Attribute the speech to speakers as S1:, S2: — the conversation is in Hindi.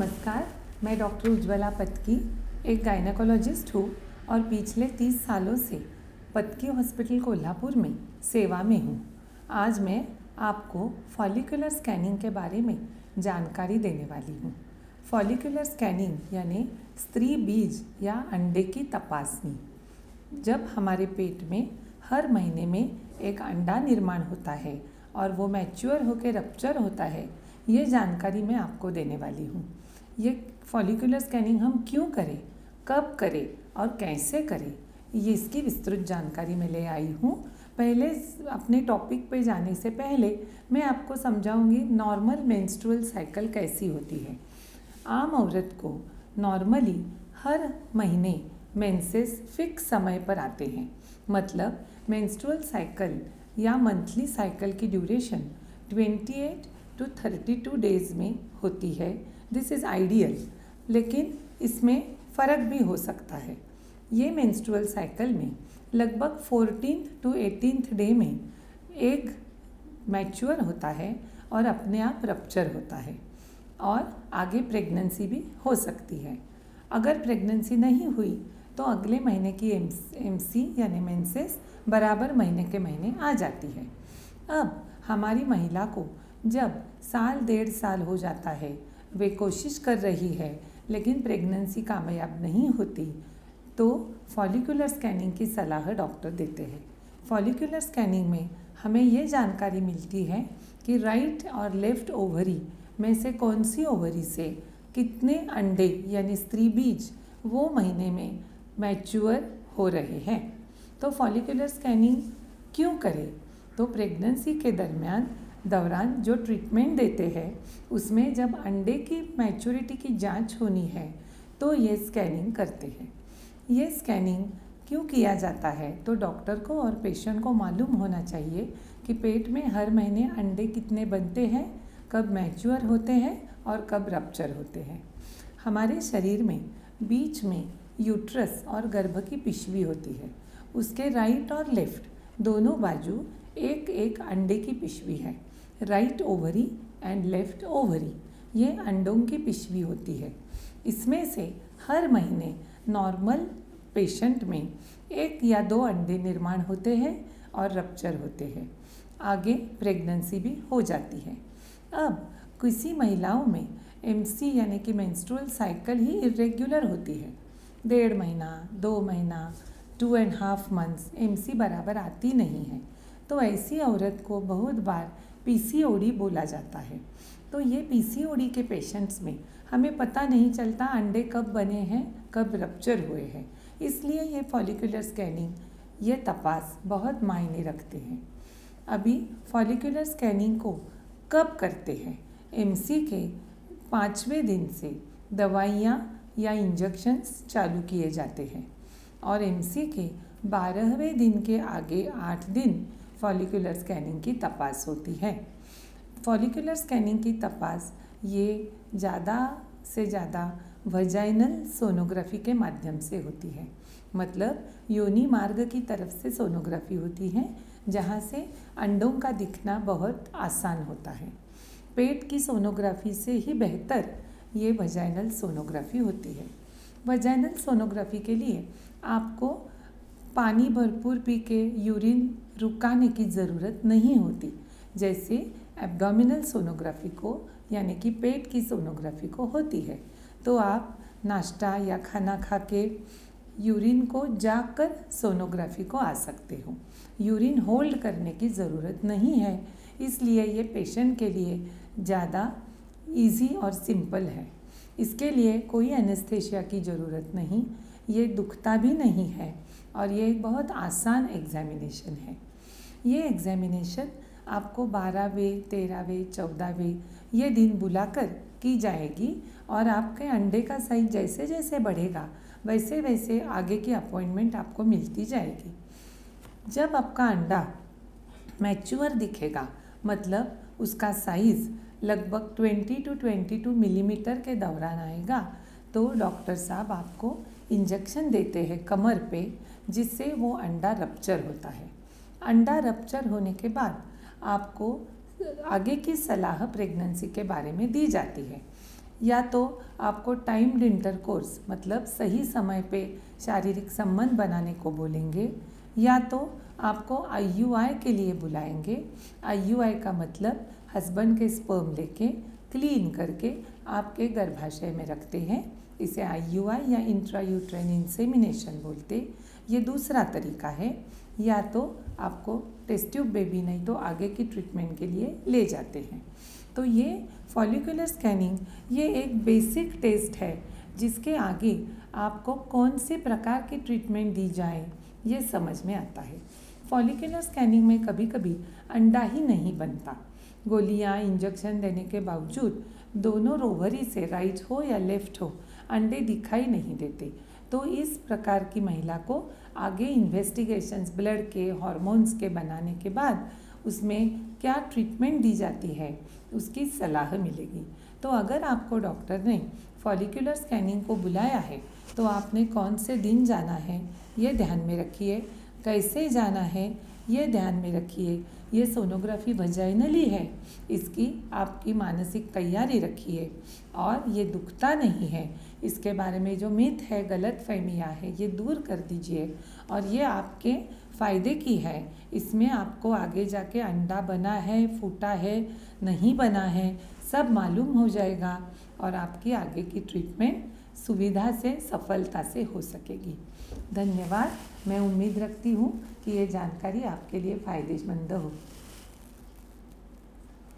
S1: नमस्कार, मैं डॉक्टर उज्ज्वला पत्की एक गायनेकोलॉजिस्ट हूँ और पिछले 30 सालों से पत्की हॉस्पिटल कोल्हापुर में सेवा में हूँ। आज मैं आपको फॉलिकुलर स्कैनिंग के बारे में जानकारी देने वाली हूँ। फॉलिकुलर स्कैनिंग यानी स्त्री बीज या अंडे की तपासनी। जब हमारे पेट में हर महीने में एक अंडा निर्माण होता है और वो मैच्योर होकर रप्चर होता है, ये जानकारी मैं आपको देने वाली हूँ। ये फॉलिकुलर स्कैनिंग हम क्यों करें, कब करें और कैसे करें, ये इसकी विस्तृत जानकारी मैं ले आई हूँ। पहले अपने टॉपिक पे जाने से पहले मैं आपको समझाऊंगी नॉर्मल मेंस्ट्रुअल साइकिल कैसी होती है। आम औरत को नॉर्मली हर महीने मेंसेस फिक्स समय पर आते हैं, मतलब मेंस्ट्रुअल साइकिल या मंथली साइकिल की ड्यूरेशन 28 to 32 डेज़ में होती है। दिस इज़ आइडियल, लेकिन इसमें फ़र्क भी हो सकता है। ये मेंस्ट्रुअल साइकिल में लगभग 14th to 18th डे में एग मैच्योर होता है और अपने आप रप्चर होता है और आगे प्रेगनेंसी भी हो सकती है। अगर प्रेगनेंसी नहीं हुई तो अगले महीने की एमसी यानी मेंसेस बराबर महीने के महीने आ जाती है। अब हमारी महिला को जब साल 1.5 साल हो जाता है, वे कोशिश कर रही है लेकिन प्रेगनेंसी कामयाब नहीं होती, तो फॉलिकुलर स्कैनिंग की सलाह डॉक्टर देते हैं। फॉलिकुलर स्कैनिंग में हमें ये जानकारी मिलती है कि राइट और लेफ़्ट ओवरी में से कौन सी ओवरी से कितने अंडे यानी स्त्री बीज वो महीने में मैच्योर हो रहे हैं। तो फॉलिकुलर स्कैनिंग क्यों करें? तो प्रेगनेंसी के दौरान जो ट्रीटमेंट देते हैं उसमें जब अंडे की मैच्योरिटी की जांच होनी है तो ये स्कैनिंग करते हैं। ये स्कैनिंग क्यों किया जाता है? तो डॉक्टर को और पेशेंट को मालूम होना चाहिए कि पेट में हर महीने अंडे कितने बनते हैं, कब मैच्योर होते हैं और कब रप्चर होते हैं। हमारे शरीर में बीच में यूट्रस और गर्भ की पिशवी होती है। उसके राइट और लेफ़्ट दोनों बाजू एक एक अंडे की पिशवी है। Right ovary and left ovary ये अंडों की पिशवी होती है। इसमें से हर महीने नॉर्मल पेशेंट में 1 या 2 अंडे निर्माण होते हैं और रप्चर होते हैं। आगे प्रेगनेंसी भी हो जाती है। अब किसी महिलाओं में एमसी यानी कि मेंस्ट्रुअल साइकिल ही इरेग्युलर होती है। 1.5 महीना, 2 महीना, 2.5 मंथ्स एमसी बराबर आती नहीं है, तो ऐसी औरत को बहुत बार पीसीओडी बोला जाता है। तो ये पीसीओडी के पेशेंट्स में हमें पता नहीं चलता अंडे कब बने हैं, कब रप्चर हुए हैं। इसलिए ये फॉलिकुलर स्कैनिंग, ये तपास बहुत मायने रखते हैं। अभी फॉलिकुलर स्कैनिंग को कब करते हैं? एमसी के 5वें दिन से दवाइयाँ या इंजेक्शंस चालू किए जाते हैं और एमसी के 12वें दिन के आगे 8 दिन फॉलिकुलर स्कैनिंग की तपास होती है। फॉलिकुलर स्कैनिंग की तपास ये ज़्यादा से ज़्यादा वजाइनल सोनोग्राफी के माध्यम से होती है, मतलब योनि मार्ग की तरफ से सोनोग्राफी होती है, जहाँ से अंडों का दिखना बहुत आसान होता है। पेट की सोनोग्राफी से ही बेहतर ये वजाइनल सोनोग्राफी होती है। वजाइनल सोनोग्राफी के लिए आपको पानी भरपूर पी के यूरिन रुकाने की ज़रूरत नहीं होती, जैसे एब्डोमिनल सोनोग्राफी को यानी कि पेट की सोनोग्राफी को होती है। तो आप नाश्ता या खाना खा के यूरिन को जाकर सोनोग्राफी को आ सकते हो। यूरिन होल्ड करने की ज़रूरत नहीं है, इसलिए ये पेशेंट के लिए ज़्यादा इजी और सिंपल है। इसके लिए कोई एनेस्थेशिया की ज़रूरत नहीं, ये दुखता भी नहीं है और ये एक बहुत आसान एग्जामिनेशन है। ये एग्जामिनेशन आपको 12वें, 13वें, 14वें ये दिन बुलाकर की जाएगी और आपके अंडे का साइज जैसे जैसे बढ़ेगा वैसे वैसे आगे की अपॉइंटमेंट आपको मिलती जाएगी। जब आपका अंडा मैच्योर दिखेगा, मतलब उसका साइज़ लगभग 20 to 22 मिलीमीटर के दौरान आएगा, तो डॉक्टर साहब आपको इंजेक्शन देते हैं कमर पे, जिससे वो अंडा रप्चर होता है। अंडा रप्चर होने के बाद आपको आगे की सलाह प्रेगनेंसी के बारे में दी जाती है। या तो आपको टाइम्ड इंटरकोर्स मतलब सही समय पे शारीरिक संबंध बनाने को बोलेंगे, या तो आपको IUI के लिए बुलाएंगे। IUI का मतलब हस्बैंड के स्पर्म लेके क्लीन करके आपके गर्भाशय में रखते हैं, इसे IUI या इंट्रायूट्राइन इंसेमिनेशन बोलते। ये दूसरा तरीका है। या तो आपको टेस्ट ट्यूब बेबी नहीं तो आगे की ट्रीटमेंट के लिए ले जाते हैं। तो ये फॉलिकुलर स्कैनिंग ये एक बेसिक टेस्ट है जिसके आगे आपको कौन से प्रकार की ट्रीटमेंट दी जाए ये समझ में आता है। फॉलिकुलर स्कैनिंग में कभी कभी अंडा ही नहीं बनता। गोलियां इंजेक्शन देने के बावजूद दोनों ओवरी से राइट हो या लेफ्ट हो अंडे दिखाई नहीं देते। तो इस प्रकार की महिला को आगे इन्वेस्टिगेशंस ब्लड के हार्मोन्स के बनाने के बाद उसमें क्या ट्रीटमेंट दी जाती है उसकी सलाह मिलेगी। तो अगर आपको डॉक्टर ने फॉलिकुलर स्कैनिंग को बुलाया है तो आपने कौन से दिन जाना है ये ध्यान में रखिए, कैसे जाना है ये ध्यान में रखिए। ये सोनोग्राफी वजाइनली है, इसकी आपकी मानसिक तैयारी रखिए, और ये दुखता नहीं है इसके बारे में जो मिथ है, गलत फहमियाँ है, ये दूर कर दीजिए। और ये आपके फ़ायदे की है। इसमें आपको आगे जाके अंडा बना है, फूटा है, नहीं बना है, सब मालूम हो जाएगा और आपकी आगे की ट्रीटमेंट सुविधा से सफलता से हो सकेगी। धन्यवाद। मैं उम्मीद रखती हूँ कि ये जानकारी आपके लिए फ़ायदेमंद हो।